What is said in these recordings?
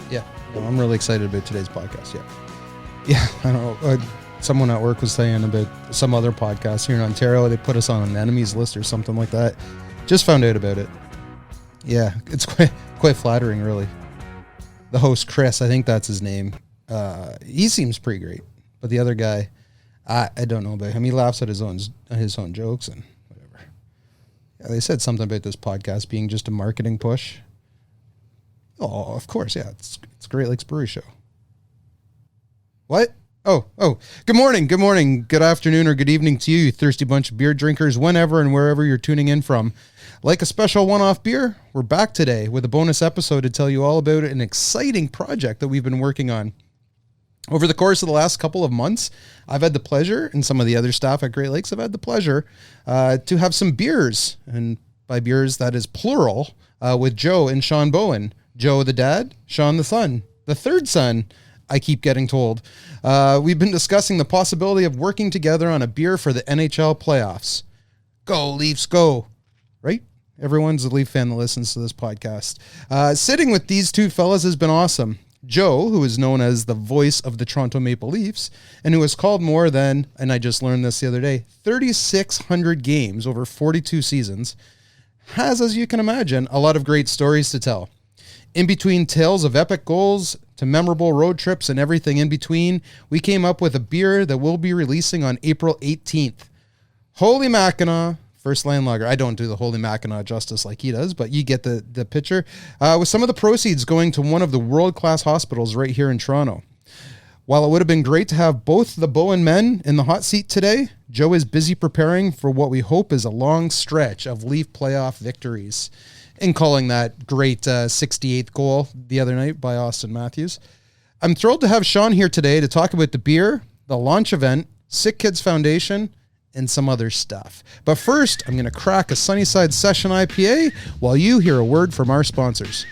Yeah, well, I'm really excited about today's podcast. Yeah, I don't know. Someone at work was saying about some other podcast here in Ontario. They put us on an enemies list or something like that. Just found out about it. Yeah, it's quite flattering, really. The host, Chris, I think that's his name. He seems pretty great, but the other guy, I don't know about him. He laughs at his own jokes and whatever. Yeah, they said something about this podcast being just a marketing push. Oh, of course, yeah. It's Great Lakes Brewery Show. What? Oh. Good morning, good afternoon, or good evening to you thirsty bunch of beer drinkers, whenever and wherever you're tuning in from. Like a special one-off beer, we're back today with a bonus episode to tell you all about an exciting project that we've been working on. Over the course of the last couple of months, I've had the pleasure, and some of the other staff at Great Lakes have had the pleasure, to have some beers, and by beers, that is plural, with Joe and Sean Bowen. Joe the dad, Sean the son, the third son, I keep getting told. We've been discussing the possibility of working together on a beer for the NHL Playoffs. Go, Leafs, go. Right? Everyone's a Leaf fan that listens to this podcast. Sitting with these two fellas has been awesome. Joe, who is known as the voice of the Toronto Maple Leafs, and who has called more than, and I just learned this the other day, 3,600 games over 42 seasons, has, as you can imagine, a lot of great stories to tell. In between tales of epic goals to memorable road trips and everything in between, we came up with a beer that we'll be releasing on April 18th. Holy Mackinaw First Line Lager. I don't do the Holy Mackinaw justice like he does, but you get the picture. With some of the proceeds going to one of the world-class hospitals right here in Toronto. While it would have been great to have both the Bowen men in the hot seat today, Joe is busy preparing for what we hope is a long stretch of Leaf playoff victories, in calling that great 68th goal the other night by Austin Matthews. I'm thrilled to have Sean here today to talk about the beer, the launch event, Sick Kids Foundation, and some other stuff. But first, I'm going to crack a Sunnyside Session IPA while you hear a word from our sponsors.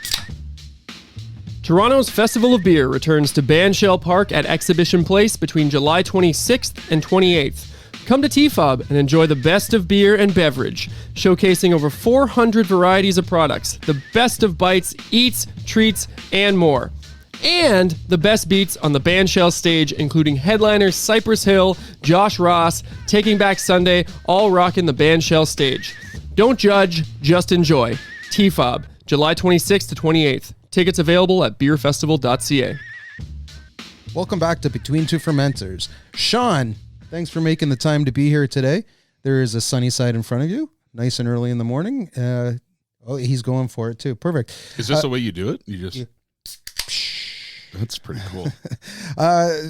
Toronto's Festival of Beer returns to Bandshell Park at Exhibition Place between July 26th and 28th. Come to TFOB and enjoy the best of beer and beverage, showcasing over 400 varieties of products, the best of bites, eats, treats, and more. And the best beats on the Bandshell stage, including headliners Cypress Hill, Josh Ross, Taking Back Sunday, all rocking the Bandshell stage. Don't judge, just enjoy. TFOB, July 26th to 28th. Tickets available at beerfestival.ca. Welcome back to Between Two Fermenters. Sean, thanks for making the time to be here today. There is a sunny side in front of you, nice and early in the morning. He's going for it too. Perfect. Is this the way you do it? You just... That's pretty cool.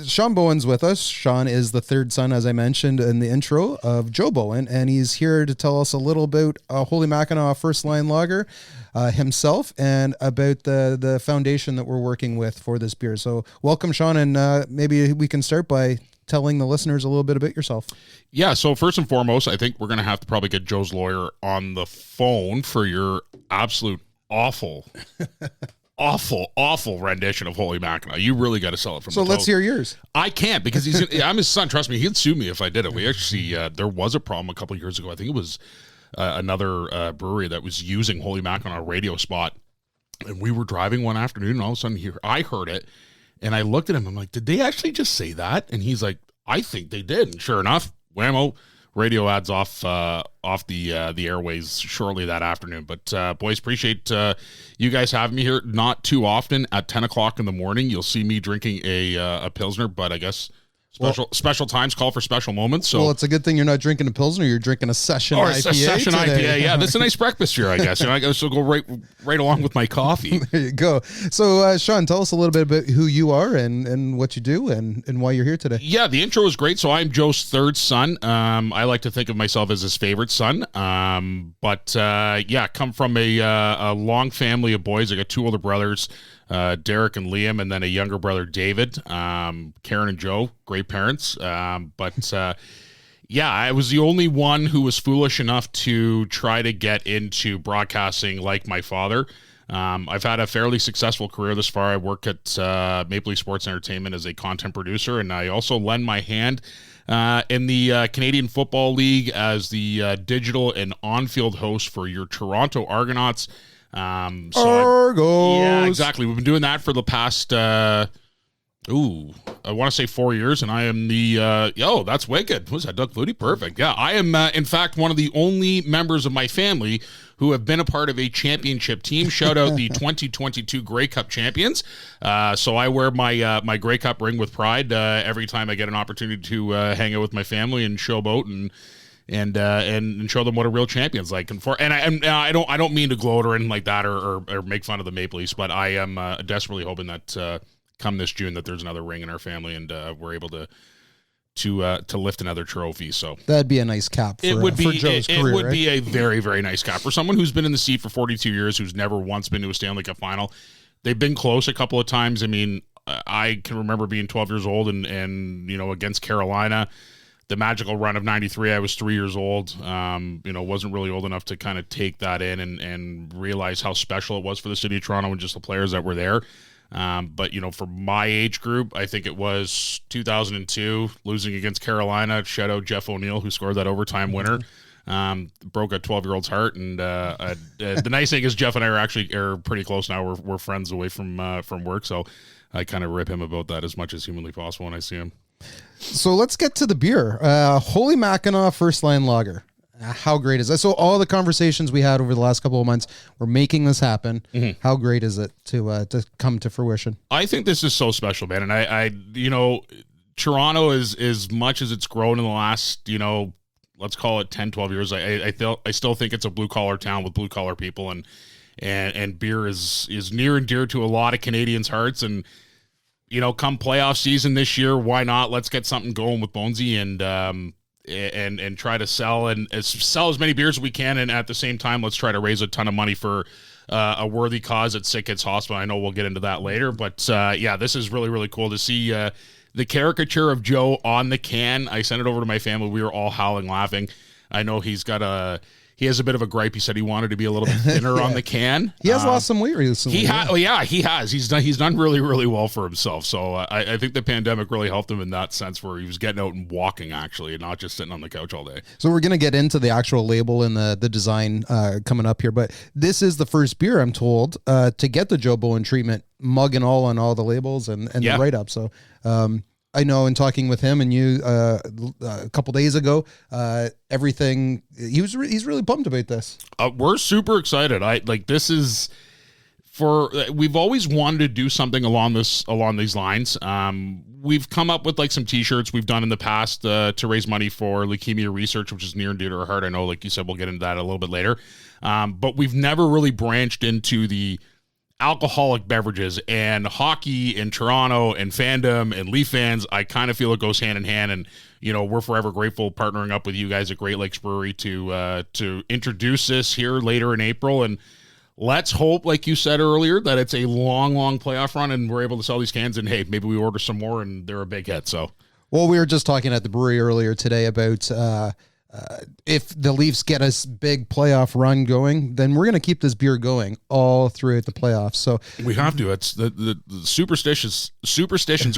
Sean Bowen's with us. Sean is the third son, as I mentioned in the intro, of Joe Bowen, and he's here to tell us a little about Holy Mackinaw First Line Lager himself and about the foundation that we're working with for this beer. So welcome, Sean, and maybe we can start by telling the listeners a little bit about yourself. Yeah, so first and foremost, I think we're going to have to probably get Joe's lawyer on the phone for your absolute awful rendition of Holy Mackinaw. You really got to sell it from the let's hear yours. I can't because I'm his son. Trust me, he'd sue me if I did it. We actually, there was a problem a couple of years ago. I think it was another brewery that was using Holy Mackinaw radio spot. And we were driving one afternoon and all of a sudden I heard it and I looked at him. I'm like, did they actually just say that? And he's like, I think they did. And sure enough, whammo, radio ads off the airways shortly that afternoon. But boys, appreciate you guys having me here. Not too often at 10 o'clock in the morning, you'll see me drinking a Pilsner, but I guess special times call for special moments. So it's a good thing you're not drinking a Pilsner, you're drinking a Session IPA. A Session today. IPA, yeah. That's a nice breakfast here, I guess. I guess it'll go right along with my coffee. There you go. So, Sean, tell us a little bit about who you are and what you do and why you're here today. Yeah, the intro is great. So I'm Joe's third son. I like to think of myself as his favorite son. But come from a long family of boys. I got two older brothers, Derek and Liam, and then a younger brother, David. Karen and Joe, great parents. I was the only one who was foolish enough to try to get into broadcasting like my father. I've had a fairly successful career this far. I work at Maple Leaf Sports Entertainment as a content producer, and I also lend my hand in the Canadian Football League as the digital and on-field host for your Toronto Argonauts. Argos. exactly. We've been doing that for the past, I want to say 4 years, and I am the, that's wicked. Was that Doug Flutie? Perfect. Yeah, I am, in fact, one of the only members of my family who have been a part of a championship team. Shout out the 2022 Grey Cup champions. So I wear my Grey Cup ring with pride every time I get an opportunity to hang out with my family and showboat and show them what a real champion's like. And I don't mean to gloat or anything like that or make fun of the Maple Leafs, but I am desperately hoping that come this June that there's another ring in our family and we're able to lift another trophy. So that'd be a nice cap for Joe's career. It would be a very, very nice cap for someone who's been in the seat for 42 years, who's never once been to a Stanley Cup final. They've been close a couple of times. I mean, I can remember being 12 years old and against Carolina, the magical run of 93, I was 3 years old. Wasn't really old enough to kind of take that in and realize how special it was for the city of Toronto and just the players that were there. But for my age group, I think it was 2002 losing against Carolina. Shout out Jeff O'Neill, who scored that overtime winner. Broke a 12-year-old's heart. And the nice thing is Jeff and I are pretty close now. We're friends away from work, so I kind of rip him about that as much as humanly possible when I see him. So let's get to the beer. Holy Mackinaw First Line Lager. How great is that? So all the conversations we had over the last couple of months, we're making this happen. Mm-hmm. How great is it to come to fruition? I think this is so special, man. And I Toronto is as much as it's grown in the last, let's call it 10, 12 years. I still think it's a blue collar town with blue collar people, and beer is near and dear to a lot of Canadians' hearts. And come playoff season this year, why not? Let's get something going with Bonesy and try to sell as many beers as we can, and at the same time, let's try to raise a ton of money for a worthy cause at Sick Kids Hospital. I know we'll get into that later, but this is really, really cool to see the caricature of Joe on the can. I sent it over to my family. We were all howling, laughing. I know he has a bit of a gripe. He said he wanted to be a little bit thinner on the can. He has lost some weight recently. He has. He's done really, really well for himself. So I think the pandemic really helped him in that sense, where he was getting out and walking, actually, and not just sitting on the couch all day. So we're going to get into the actual label and the design coming up here. But this is the first beer, I'm told, to get the Joe Bowen treatment, mug and all on all the labels and the write-up. So I know in talking with him and you a couple days ago, everything, he's really pumped about this. We're super excited. This is we've always wanted to do something along these lines. We've come up with some t-shirts we've done in the past to raise money for leukemia research, which is near and dear to our heart. I know, like you said, we'll get into that a little bit later. But we've never really branched into the alcoholic beverages, and hockey in Toronto and fandom and Leaf fans. I kind of feel it goes hand in hand, and we're forever grateful partnering up with you guys at Great Lakes Brewery to introduce this here later in April. And let's hope, like you said earlier, that it's a long playoff run and we're able to sell these cans, and hey, maybe we order some more and they're a big hit. So, well, we were just talking at the brewery earlier today about if the Leafs get a big playoff run going, then we're going to keep this beer going all throughout the playoffs. So we have to. It's the superstitions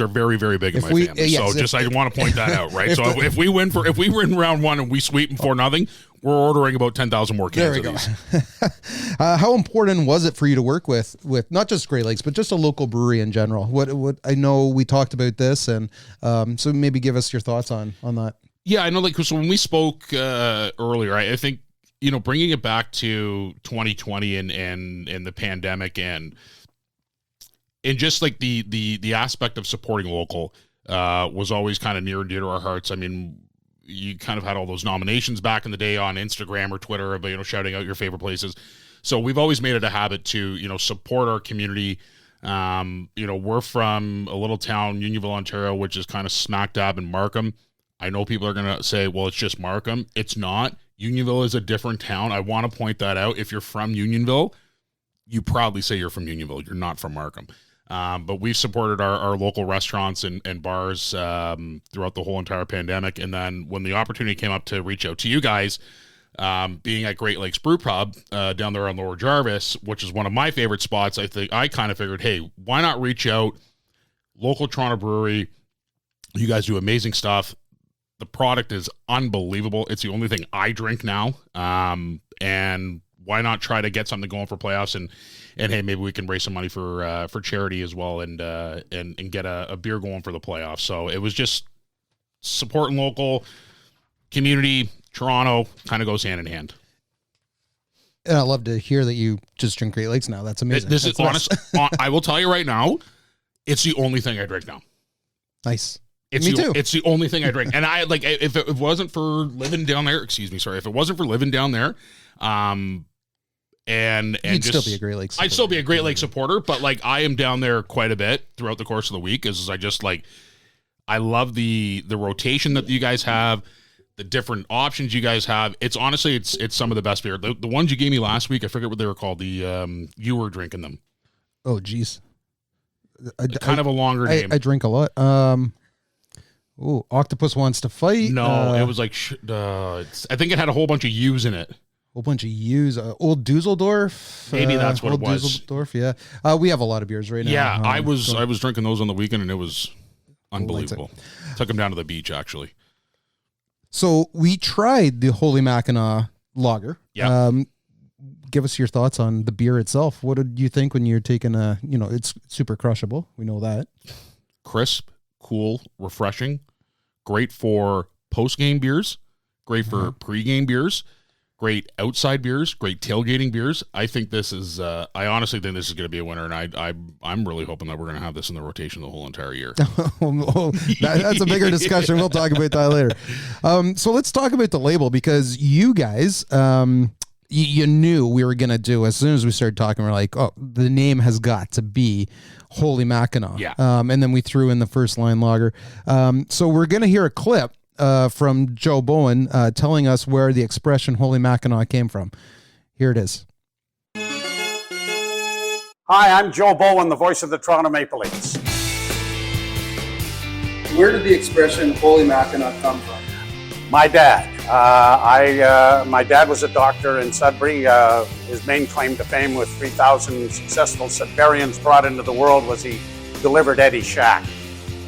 are very, very big in my family. Yes, I want to point that out, right? So if we win round one and we sweep them 4-0, we're ordering about 10,000 more cans of these. How important was it for you to work with not just Great Lakes, but just a local brewery in general? What I know we talked about this, and so maybe give us your thoughts on that. Yeah, I know. So when we spoke earlier, I think bringing it back to 2020 and the pandemic and just the aspect of supporting local was always kind of near and dear to our hearts. I mean, you kind of had all those nominations back in the day on Instagram or Twitter about shouting out your favorite places. So we've always made it a habit to support our community. We're from a little town, Unionville, Ontario, which is kind of smack dab in Markham. I know people are going to say, well, it's just Markham. It's not. Unionville is a different town. I want to point that out. If you're from Unionville, you proudly say you're from Unionville. You're not from Markham. But we've supported our local restaurants and bars throughout the whole entire pandemic. And then when the opportunity came up to reach out to you guys, being at Great Lakes Brew Pub down there on Lower Jarvis, which is one of my favorite spots, I kind of figured, hey, why not reach out? Local Toronto brewery. You guys do amazing stuff. The product is unbelievable. It's the only thing I drink now. And why not try to get something going for playoffs and hey, maybe we can raise some money for charity as well and get a beer going for the playoffs. So it was just supporting local community. Toronto kind of goes hand in hand. And I love to hear that you just drink Great Lakes now. That's amazing. This is honest. I will tell you right now, it's the only thing I drink now. Nice. Me too. It's the only thing I drink. And I like, if it wasn't for living down there, if it wasn't for living down there, and you'd still be a Great Lakes supporter. I'd still be a Great Lakes supporter, but like I am down there quite a bit throughout the course of the week. I just like, I love the rotation that you guys have, the different options you guys have. It's honestly, it's some of the best beer. The ones you gave me last week, I forget what they were called. You were drinking them. Oh, geez. Kind of a longer name. I drink a lot. Octopus Wants to Fight. No, it was like, I think it had a whole bunch of U's in it. Whole bunch of U's. Old Dusseldorf. Maybe that's what Old it was. Dusseldorf, yeah. We have a lot of beers right now. Yeah, I was drinking those on the weekend, and it was unbelievable. Took them down to the beach, actually. So we tried the Holy Mackinaw lager. Yeah. Give us your thoughts on the beer itself. What did you think when you're taking it's super crushable. We know that. Crisp, cool, refreshing. Great for post-game beers. Great for pre-game beers. Great outside beers. Great tailgating beers. I think this is. I honestly think this is going to be a winner, and I'm really hoping that we're going to have this in the rotation the whole entire year. That's a bigger discussion. We'll talk about that later. So let's talk about the label, because you guys, you knew we were going to do, as soon as we started talking, we're like, oh, the name has got to be Holy Mackinaw. Yeah. And then we threw in the first line lager. So we're going to hear a clip from Joe Bowen telling us where the expression Holy Mackinaw came from. Here it is. Hi, I'm Joe Bowen, the voice of the Toronto Maple Leafs. Where did the expression Holy Mackinaw come from? My dad. My dad was a doctor in Sudbury. His main claim to fame with 3,000 successful Sudburyans brought into the world was he delivered Eddie Shack.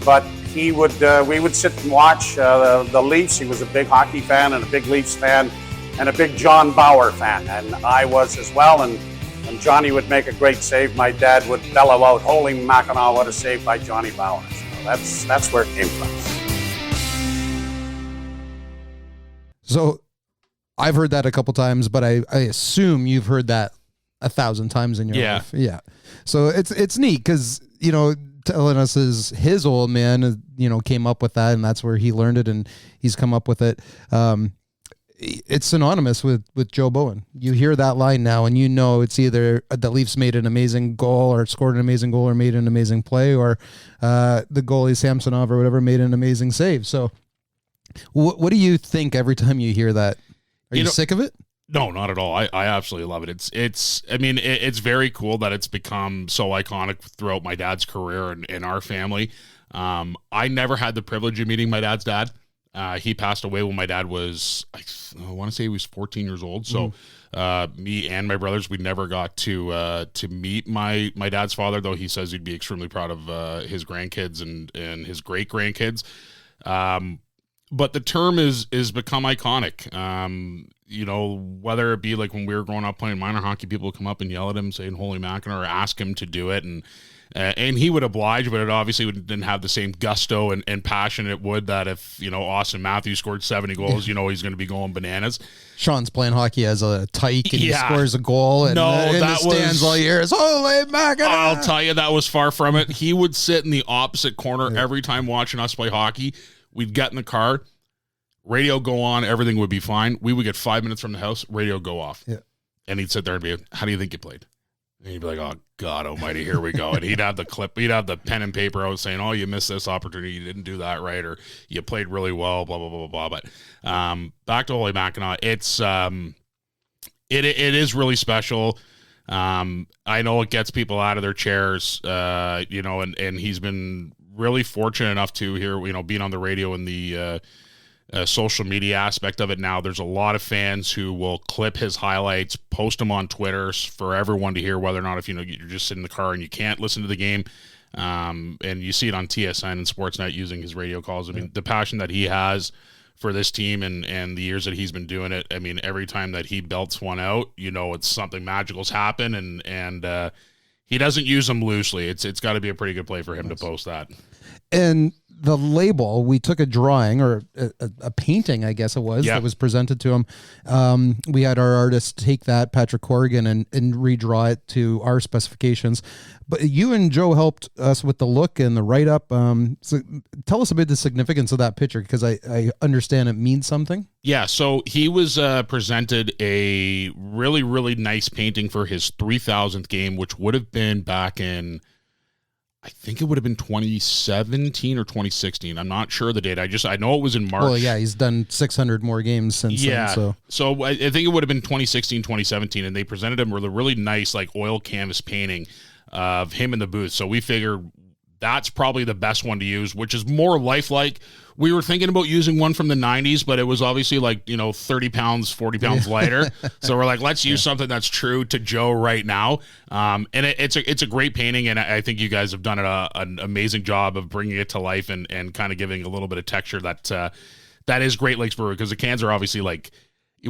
But we would sit and watch the Leafs. He was a big hockey fan and a big Leafs fan and a big John Bauer fan, and I was as well. And when Johnny would make a great save, my dad would bellow out, "Holy Mackinaw, what a save by Johnny Bauer." So that's where it came from. So I've heard that a couple times, but I assume you've heard that 1,000 times in your life. Yeah. So it's neat because, telling us his old man, came up with that, and that's where he learned it, and he's come up with it. It's synonymous with Joe Bowen. You hear that line now, and it's either the Leafs made an amazing goal or scored an amazing goal or made an amazing play, or the goalie Samsonov or whatever made an amazing save. So what do you think every time you hear that? Are you sick of it? No, not at all. I absolutely love it. It's very cool that it's become so iconic throughout my dad's career and our family. I never had the privilege of meeting my dad's dad. He passed away when my dad was, I want to say he was 14 years old. So me and my brothers, we never got to meet my dad's father, though he says he'd be extremely proud of his grandkids and his great grandkids. But the term is become iconic. Whether it be like when we were growing up playing minor hockey, people would come up and yell at him saying Holy Mackinaw or ask him to do it. And he would oblige, but it obviously didn't have the same gusto and passion it would that if, Austin Matthews scored 70 goals, he's going to be going bananas. Sean's playing hockey as a tyke and he scores a goal and in the stands all year. It's Holy Mackinaw. I'll tell you, that was far from it. He would sit in the opposite corner every time watching us play hockey. We'd get in the car, radio go on, everything would be fine. We would get 5 minutes from the house, radio go off. Yeah. And he'd sit there and be like, how do you think you played? And he'd be like, oh, God almighty, here we go. And he'd have the clip, he'd have the pen and paper out saying, oh, you missed this opportunity, you didn't do that right, or you played really well, blah, blah, blah, blah, blah. But back to Holy Mackinaw, it's it is really special. I know it gets people out of their chairs, and he's been really fortunate enough to hear, being on the radio and the social media aspect of it now. There's a lot of fans who will clip his highlights, post them on Twitter for everyone to hear, whether or not if you're just sitting in the car and you can't listen to the game. And you see it on TSN and Sportsnet using his radio calls. I mean, the passion that he has for this team and the years that he's been doing it. I mean, every time that he belts one out, it's something magical's happened, and he doesn't use them loosely. It's got to be a pretty good play for him to post that. And the label, we took a drawing or a painting, I guess it was, that was presented to him. We had our artist take that, Patrick Corrigan, and redraw it to our specifications. But you and Joe helped us with the look and the write-up. So tell us about the significance of that picture, because I understand it means something. Yeah, so he was presented a really, really nice painting for his 3,000th game, which would have been back in, I think it would have been 2017 or 2016. I'm not sure of the date. I know it was in March. Well, yeah, he's done 600 more games since then. So I think it would have been 2016, 2017, and they presented him with a really nice oil canvas painting of him in the booth. So we figured that's probably the best one to use, which is more lifelike. We were thinking about using one from the 90s, but it was obviously 30 pounds, 40 pounds lighter. So we're like, let's use something that's true to Joe right now. And it's a great painting, and I think you guys have done an amazing job of bringing it to life and kind of giving a little bit of texture that is Great Lakes Brewery, because the cans are obviously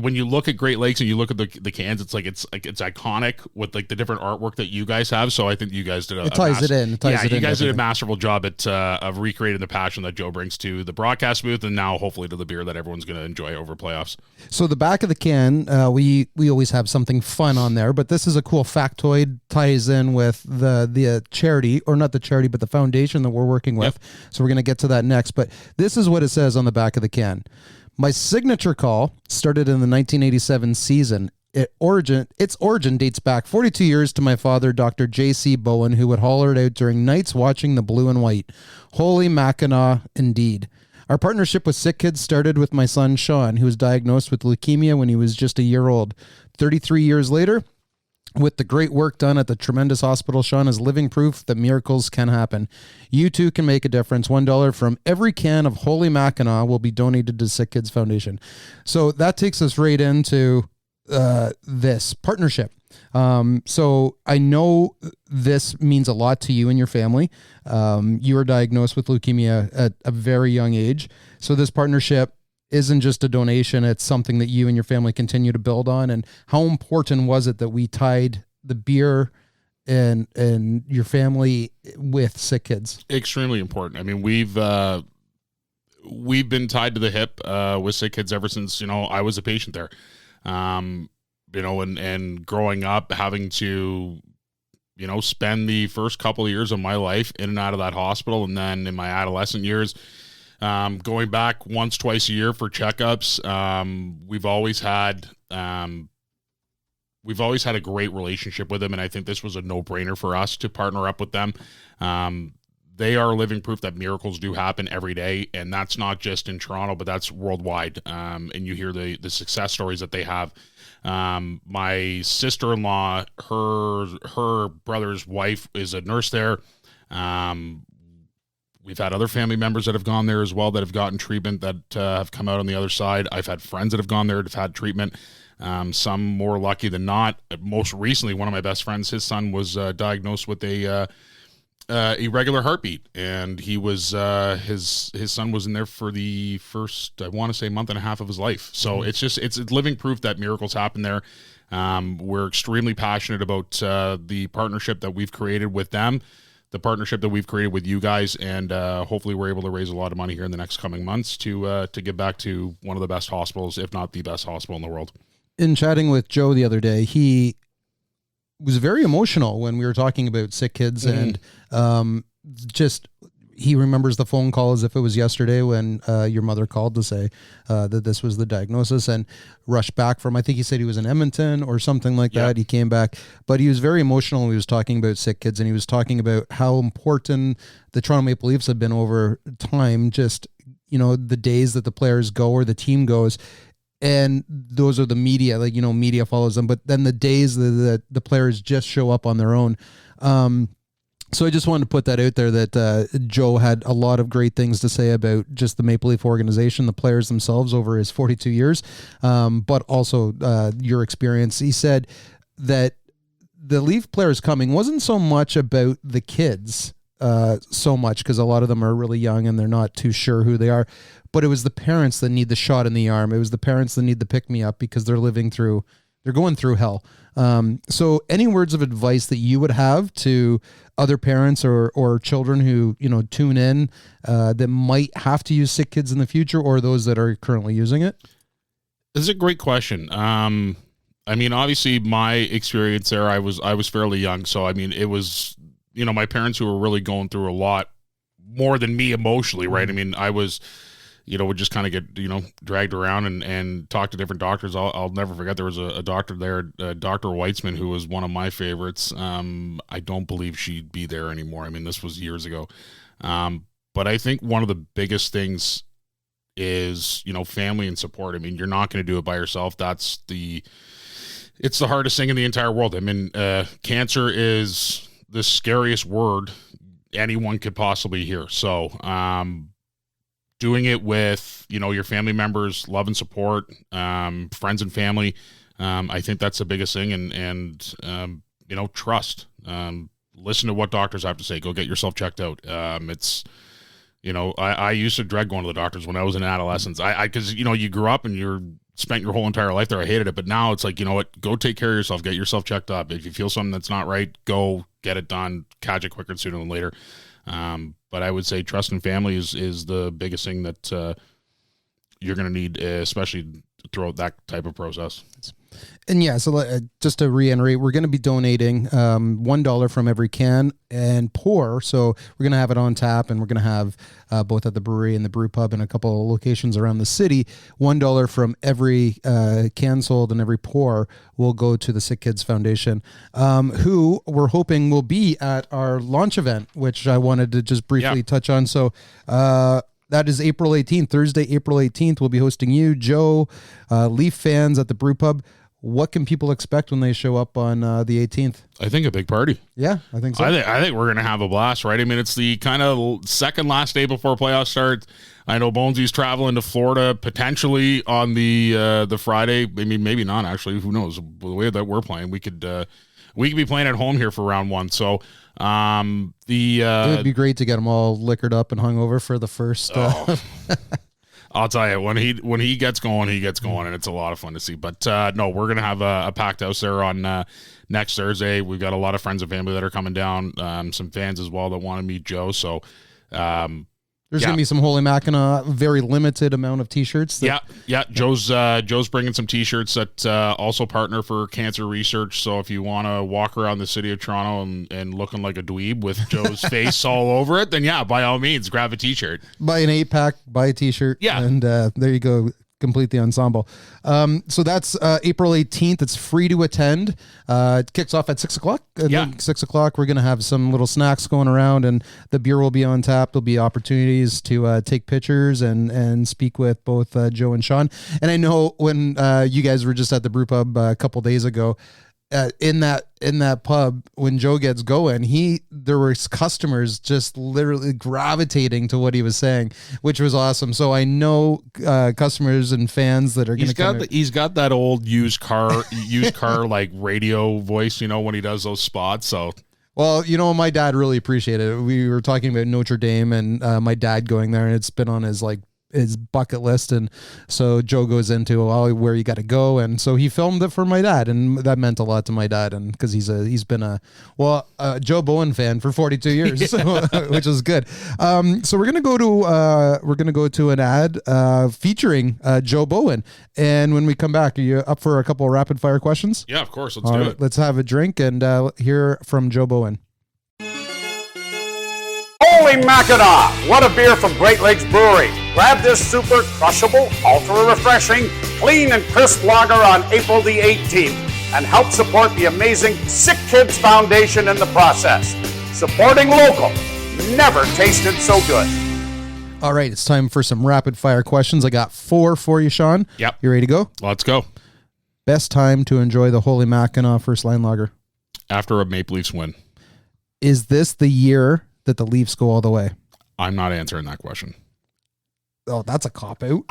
when you look at Great Lakes and you look at the cans, it's iconic with the different artwork that you guys have. So I think you guys did you guys did a masterful job at of recreating the passion that Joe brings to the broadcast booth, and now hopefully to the beer that everyone's going to enjoy over playoffs. So the back of the can, we always have something fun on there, but this is a cool factoid, ties in with the charity, or not the charity, but the foundation that we're working with. Yep. So we're going to get to that next, but this is what it says on the back of the can. My signature call started in the 1987 season. Its origin dates back 42 years to my father, Dr. J.C. Bowen, who would holler it out during nights watching the blue and white. Holy Mackinaw, indeed. Our partnership with Sick Kids started with my son, Sean, who was diagnosed with leukemia when he was just a year old. 33 years later, with the great work done at the tremendous hospital, Sean is living proof that miracles can happen. You too can make a difference. $1 from every can of Holy Mackinaw will be donated to Sick Kids Foundation. So that takes us right into this partnership. So I know this means a lot to you and your family. You were diagnosed with leukemia at a very young age. So this partnership isn't just a donation, it's something that you and your family continue to build on. And how important was it that we tied the beer and your family with Sick Kids? Extremely important. I mean, we've been tied to the hip with Sick Kids ever since, I was a patient there. And growing up, having to, spend the first couple of years of my life in and out of that hospital. And then in my adolescent years, going back once, twice a year for checkups. We've always had a great relationship with them, and I think this was a no-brainer for us to partner up with them. They are living proof that miracles do happen every day, and that's not just in Toronto, but that's worldwide. And you hear the success stories that they have. My sister-in-law, her brother's wife is a nurse there. We've had other family members that have gone there as well that have gotten treatment that have come out on the other side. I've had friends that have gone there that have had treatment, some more lucky than not. Most recently, one of my best friends, his son was diagnosed with a irregular heartbeat, and he was his son was in there for the first, I want to say, month and a half of his life. So it's living proof that miracles happen there. We're extremely passionate about the partnership that we've created with them, the partnership that we've created with you guys, and hopefully we're able to raise a lot of money here in the next coming months to give back to one of the best hospitals, if not the best hospital in the world. In chatting with Joe the other day, he was very emotional when we were talking about Sick Kids, and he remembers the phone call as if it was yesterday when your mother called to say that this was the diagnosis, and rushed back from, I think he said he was in Edmonton or something like that. He came back, but he was very emotional when he was talking about Sick Kids, and he was talking about how important the Toronto Maple Leafs have been over time, just, the days that the players go or the team goes. And those are the media, media follows them, but then the days that the players just show up on their own. So I just wanted to put that out there that Joe had a lot of great things to say about just the Maple Leaf organization, the players themselves over his 42 years, but also your experience. He said that the Leaf players coming wasn't so much about the kids so much because a lot of them are really young and they're not too sure who they are. But it was the parents that need the shot in the arm. It was the parents that need the pick me up because they're going through hell. So any words of advice that you would have to other parents or children who, tune in, that might have to use sick kids in the future, or those that are currently using it? This is a great question. Obviously my experience there, I was fairly young. So, it was, my parents who were really going through a lot more than me emotionally, right? I was, would just kind of get, dragged around and talk to different doctors. I'll never forget there was a doctor there, Dr. Weitzman, who was one of my favorites. I don't believe she'd be there anymore. This was years ago. But I think one of the biggest things is, family and support. You're not going to do it by yourself. It's the hardest thing in the entire world. Cancer is the scariest word anyone could possibly hear. So, doing it with, your family members, love and support, friends and family. I think that's the biggest thing. And trust, listen to what doctors have to say. Go get yourself checked out. I used to dread going to the doctors when I was in adolescence. Cause you grew up and you're spent your whole entire life there. I hated it. But now it's like, go take care of yourself, get yourself checked up. If you feel something that's not right, go get it done, catch it quicker sooner than later. But I would say trust and family is the biggest thing that you're going to need, especially throughout that type of process. And yeah, so just to reiterate, we're going to be donating $1 from every can and pour. So we're going to have it on tap, and we're going to have both at the brewery and the brew pub and a couple of locations around the city. $1 from every can sold and every pour will go to the Sick Kids Foundation, who we're hoping will be at our launch event, which I wanted to just briefly touch on. So that is April 18th, Thursday, April 18th. We'll be hosting you, Joe, Leaf fans at the brew pub. What can people expect when they show up on the 18th? I think a big party. Yeah, I think so. I think we're going to have a blast, right? It's the kind of second last day before playoffs start. I know Bonesy's traveling to Florida potentially on the Friday. Maybe not actually. Who knows? The way that we're playing, we could be playing at home here for round one. So it would be great to get them all liquored up and hung over for the first. I'll tell you, when he gets going, and it's a lot of fun to see. But no, we're gonna have a packed house there on next Thursday. We've got a lot of friends and family that are coming down, some fans as well that want to meet Joe. So there's going to be some Holy Mackinaw, very limited amount of T-shirts. Yeah. Joe's bringing some T-shirts that also partner for cancer research. So if you want to walk around the city of Toronto and looking like a dweeb with Joe's face all over it, then by all means, grab a T-shirt. Buy an 8-pack, buy a T-shirt. Yeah. And there you go. Complete the ensemble. So that's April 18th. It's free to attend. It kicks off at 6 o'clock. Yeah. 6 o'clock, we're going to have some little snacks going around, and the beer will be on tap. There'll be opportunities to take pictures and speak with both Joe and Sean. And I know when you guys were just at the brew pub a couple days ago, in that pub, when Joe gets going, there were customers just literally gravitating to what he was saying, which was awesome. So I know customers and fans that are going to come. He's got that old used car like radio voice, when he does those spots. So. Well, my dad really appreciated it. We were talking about Notre Dame and my dad going there, and it's been on his bucket list, and so Joe goes into where you got to go, and so he filmed it for my dad, and that meant a lot to my dad, and because he's been a Joe Bowen fan for 42 years, so, which is good. So we're gonna go to an ad featuring Joe Bowen, and when we come back, are you up for a couple of rapid fire questions? Yeah, of course. Let's do it. Let's have a drink and hear from Joe Bowen. Holy Mackinaw! What a beer from Great Lakes Brewery. Grab this super crushable, ultra refreshing, clean and crisp lager on April the 18th and help support the amazing Sick Kids Foundation in the process. Supporting local. Never tasted so good. All right, it's time for some rapid fire questions. I got 4 for you, Sean. Yep. You ready to go? Let's go. Best time to enjoy the Holy Mackinaw First Line Lager? After a Maple Leafs win. Is this the year that the Leafs go all the way? I'm not answering that question. Oh, that's a cop-out.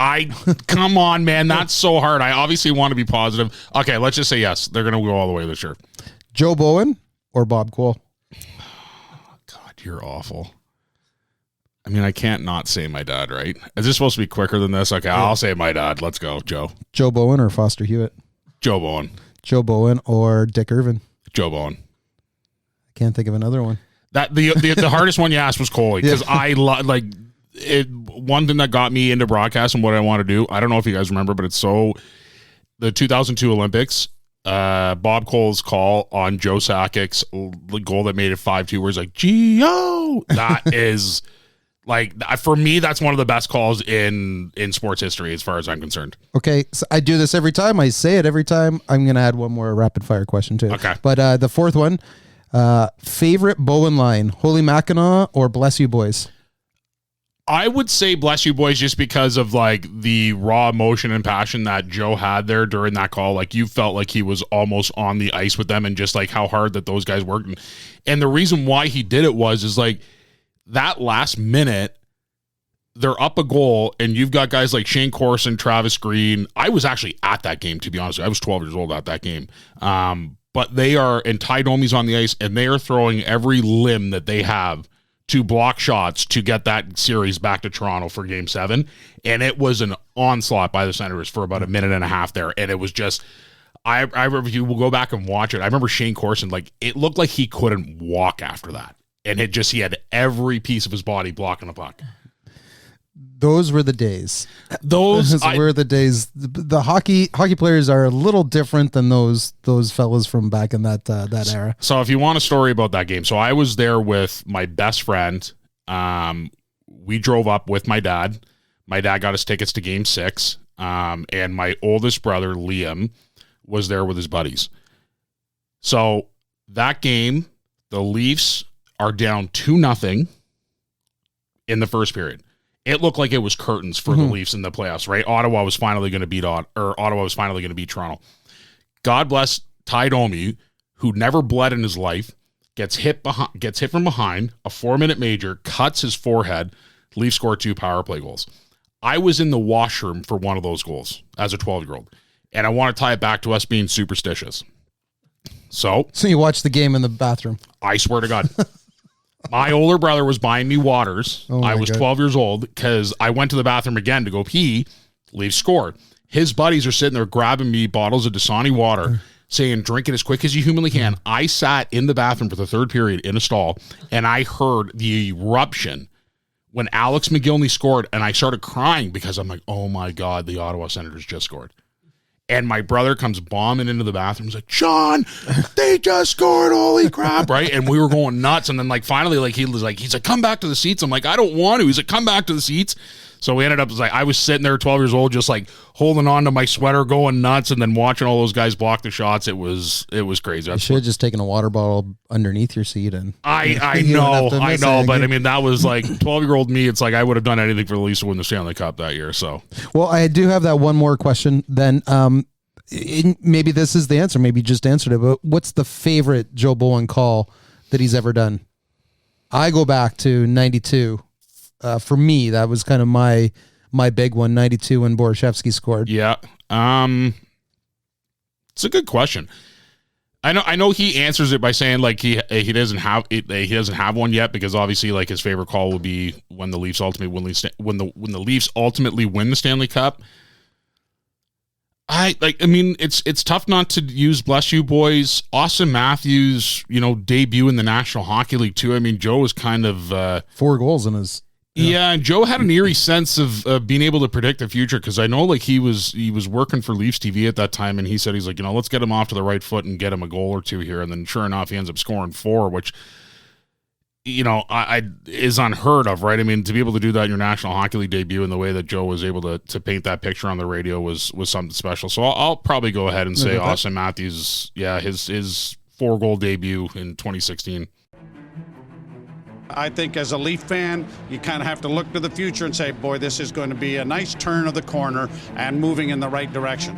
Come on, man. That's so hard. I obviously want to be positive. Okay, let's just say yes. They're going to go all the way this year. Joe Bowen or Bob Cole? God, You're awful. I mean, I can't not say my dad, right? Is this supposed to be quicker than this? Okay, I'll say my dad. Let's go, Joe. Joe Bowen or Foster Hewitt? Joe Bowen. Joe Bowen or Dick Irvin? Joe Bowen. I can't think of another one. That the hardest one you asked was Coley, because I like it. One thing that got me into broadcast and what I want to do. I don't know if you guys remember, but the 2002 Olympics. Bob Cole's call on Joe Sakic's goal that made it 5-2, where he's like, G-O! That is, like, for me, that's one of the best calls in sports history as far as I'm concerned. Okay, so I do this every time. I say it every time. I'm going to add one more rapid-fire question to it. Okay. But the fourth one, favorite Bowen line, Holy Mackinaw or Bless You Boys? I would say bless you boys, just because of like the raw emotion and passion that Joe had there during that call. Like, you felt like he was almost on the ice with them, and just like how hard that those guys worked. And the reason why he did it is like that last minute, they're up a goal, and you've got guys like Shane Corson, Travis Green. I was actually at that game, to be honest. I was 12 years old at that game. But they are, and Ty Domi's on the ice, and they are throwing every limb that they have to block shots to get that series back to Toronto for Game 7. And it was an onslaught by the Senators for about a minute and a half there. And it was just, I remember, you will go back and watch it. I remember Shane Corson, like, it looked like he couldn't walk after that. And he had every piece of his body blocking the puck. Those were the days. Those were the days. The hockey players are a little different than those fellas from back in that era. So if you want a story about that game, so I was there with my best friend. We drove up with my dad. My dad got us tickets to Game 6. And my oldest brother, Liam, was there with his buddies. So that game, the Leafs are down 2-0 in the first period. It looked like it was curtains for the Leafs in the playoffs, right? Ottawa was finally going to beat Toronto. God bless Ty Domi, who never bled in his life, gets hit from behind, a 4-minute major, cuts his forehead. Leafs score 2 power play goals. I was in the washroom for one of those goals as a 12-year-old, and I want to tie it back to us being superstitious. So you watched the game in the bathroom? I swear to God. My older brother was buying me waters. I was 12 years old because I went to the bathroom again to go pee. Leafs scored. His buddies are sitting there grabbing me bottles of Dasani water, saying, drink it as quick as you humanly can. I sat in the bathroom for the third period in a stall, and I heard the eruption when Alex McGillney scored, and I started crying because I'm like, oh my God, the Ottawa Senators just scored. And my brother comes bombing into the bathroom. He's like, Sean, they just scored. Holy crap. Right. And we were going nuts. And then like, finally, like, he's like, come back to the seats. I'm like, I don't want to. He's like, come back to the seats. So we ended up, like, I was sitting there 12 years old, just like holding on to my sweater, going nuts, and then watching all those guys block the shots. It was crazy. You should have just taken a water bottle underneath your seat. And I know. But I mean, that was like 12-year-old me. It's like, I would have done anything for the Leafs to win the Stanley Cup that year. So, well, I do have that one more question then. Maybe this is the answer. Maybe you just answered it, but what's the favorite Joe Bowen call that he's ever done? I go back to 92. For me, that was kind of my big one, 92 when Borashevsky scored. Yeah. It's a good question. I know he answers it by saying like he doesn't have one yet, because obviously like his favorite call would be when the Leafs ultimately when the Leafs ultimately win the Stanley Cup. It's tough not to use bless you boys. Austin Matthews, debut in the National Hockey League too. I mean, Joe was kind of 4 goals in his. Yeah, and Joe had an eerie sense of being able to predict the future, because I know like he was working for Leafs TV at that time, and he said, he's like, let's get him off to the right foot and get him a goal or two here, and then sure enough he ends up scoring 4, which is unheard of, right? I mean, to be able to do that in your National Hockey League debut in the way that Joe was able to paint that picture on the radio was something special. So I'll probably go ahead and say Austin Matthews, his 4-goal debut in 2016. I think as a Leaf fan, you kind of have to look to the future and say, boy, this is going to be a nice turn of the corner and moving in the right direction.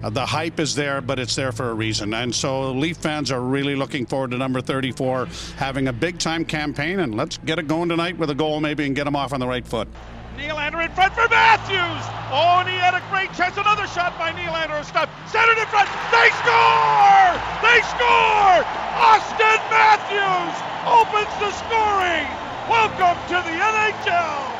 The hype is there, but it's there for a reason. And so Leaf fans are really looking forward to number 34 having a big-time campaign, and let's get it going tonight with a goal maybe and get them off on the right foot. Nylander in front for Matthews. Oh, and he had a great chance. Another shot by Nylander. Stop. Centered in front. They score! They score! Austin Matthews opens the scoring. Welcome to the NHL.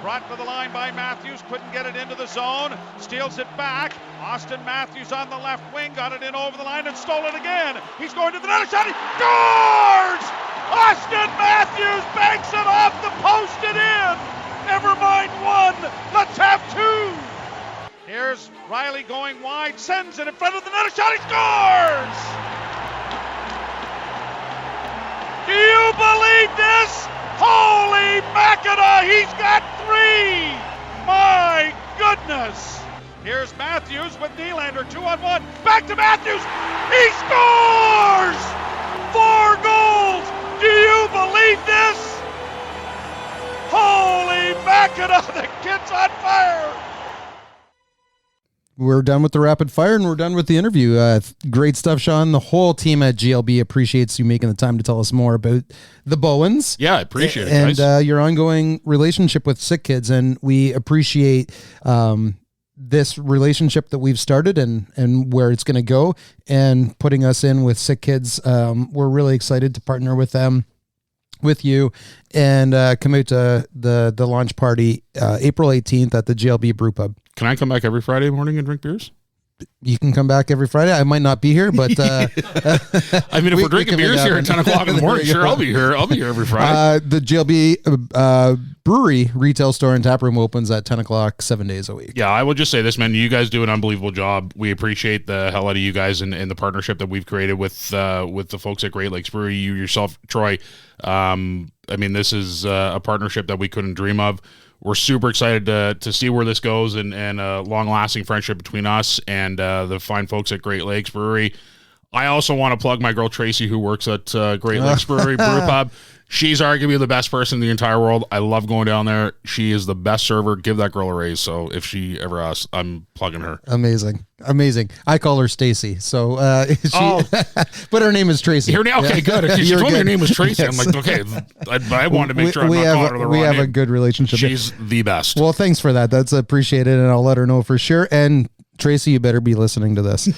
Brought to the line by Matthews, couldn't get it into the zone, steals it back. Austin Matthews on the left wing, got it in over the line and stole it again. He's going to the net, shot, he scores! Austin Matthews banks it off the post and in. Never mind one, let's have two. Here's Riley going wide, sends it in front of the net, shot, he scores! Do you believe this? Holy Mackinaw, he's got three! My goodness! Here's Matthews with Nylander, 2-on-1. Back to Matthews! He scores! 4 goals! Do you believe this? Holy Mackinaw, the kid's on fire! We're done with the rapid fire and we're done with the interview. Great stuff, Sean. The whole team at GLB appreciates you making the time to tell us more about the Bowens. Yeah, I appreciate it, and guys. Your ongoing relationship with Sick Kids. And we appreciate this relationship that we've started and where it's going to go, and putting us in with Sick Kids. We're really excited to partner with them, with you, and come out to the launch party April 18th at the GLB Brew Pub. Can I come back every Friday morning and drink beers? You can come back every Friday. I might not be here, but I mean, if we're drinking beers here at 10 o'clock in the morning, sure, I'll be here. I'll be here every Friday. The GLB brewery retail store and tap room opens at 10 o'clock, 7 days a week. Yeah, I will just say this, man. You guys do an unbelievable job. We appreciate the hell out of you guys and the partnership that we've created with the folks at Great Lakes Brewery. You yourself, Troy. I mean, this is a partnership that we couldn't dream of. We're super excited to see where this goes, and a long-lasting friendship between us and the fine folks at Great Lakes Brewery. I also want to plug my girl Tracy, who works at Great Lakes Brewery Brew Pub. She's arguably the best person in the entire world. I love going down there. She is the best server. Give that girl a raise. So if she ever asks, I'm plugging her. Amazing. I call her Stacy. So but her name is Tracy. Okay, good. She told me her name was Tracy. Yes. I'm like, okay, I wanted to make sure I'm not calling her the wrong name. We have a good relationship. She's the best. Well, thanks for that. That's appreciated, and I'll let her know for sure. And Tracy, you better be listening to this.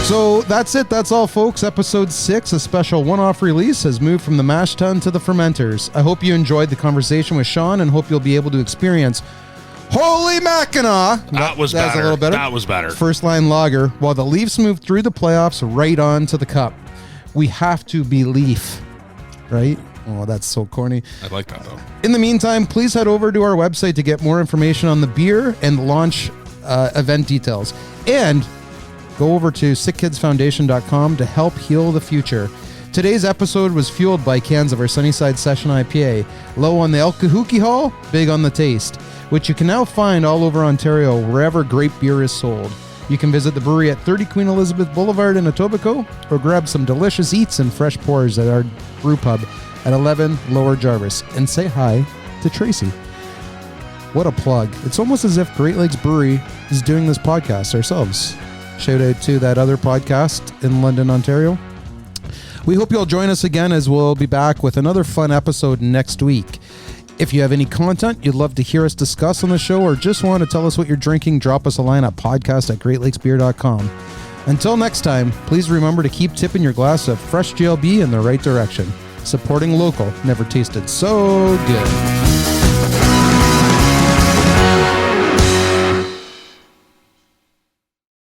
So that's it. That's all, folks. Episode 6, a special one-off release, has moved from the mash tun to the fermenters. I hope you enjoyed the conversation with Sean and hope you'll be able to experience Holy Mackinaw. That was That's better. A little better. That was better. First line lager, while the Leafs move through the playoffs right on to the cup. We have to be Leaf, right? Oh, that's so corny. I like that, though. In the meantime, please head over to our website to get more information on the beer and launch event details. And go over to sickkidsfoundation.com to help heal the future. Today's episode was fueled by cans of our Sunnyside Session IPA, low on the alcohol, big on the taste, which you can now find all over Ontario wherever great beer is sold. You can visit the brewery at 30 Queen Elizabeth Boulevard in Etobicoke, or grab some delicious eats and fresh pours at our brew pub at 11 Lower Jarvis, and say hi to Tracy. What a plug. It's almost as if Great Lakes Brewery is doing this podcast ourselves. Shout out to that other podcast in London, Ontario. We hope you'll join us again, as we'll be back with another fun episode next week. If you have any content you'd love to hear us discuss on the show, or just want to tell us what you're drinking, drop us a line at podcast@greatlakesbeer.com. Until next time, please remember to keep tipping your glass of fresh GLB in the right direction. Supporting local never tasted so good.